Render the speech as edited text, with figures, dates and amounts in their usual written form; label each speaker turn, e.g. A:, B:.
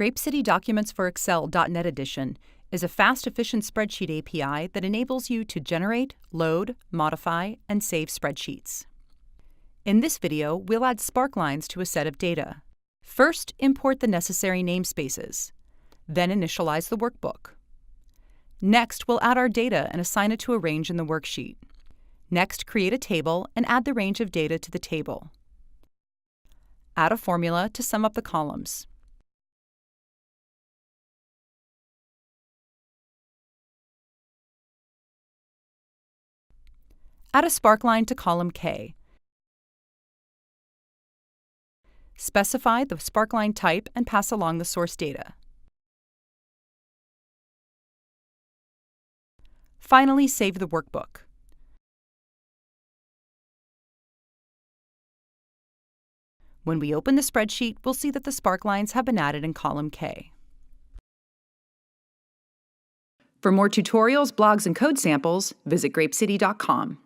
A: GrapeCity Documents for Excel.NET Edition is a fast, efficient spreadsheet API that enables you to generate, load, modify, and save spreadsheets. In this video, we'll add sparklines to a set of data. First, import the necessary namespaces. Then initialize the workbook. Next, we'll add our data and assign it to a range in the worksheet. Next, create a table and add the range of data to the table. Add a formula to sum up the columns. Add a sparkline to column K. Specify the sparkline type and pass along the source data. Finally, save the workbook. When we open the spreadsheet, we'll see that the sparklines have been added in column K. For more tutorials, blogs, and code samples, visit GrapeCity.com.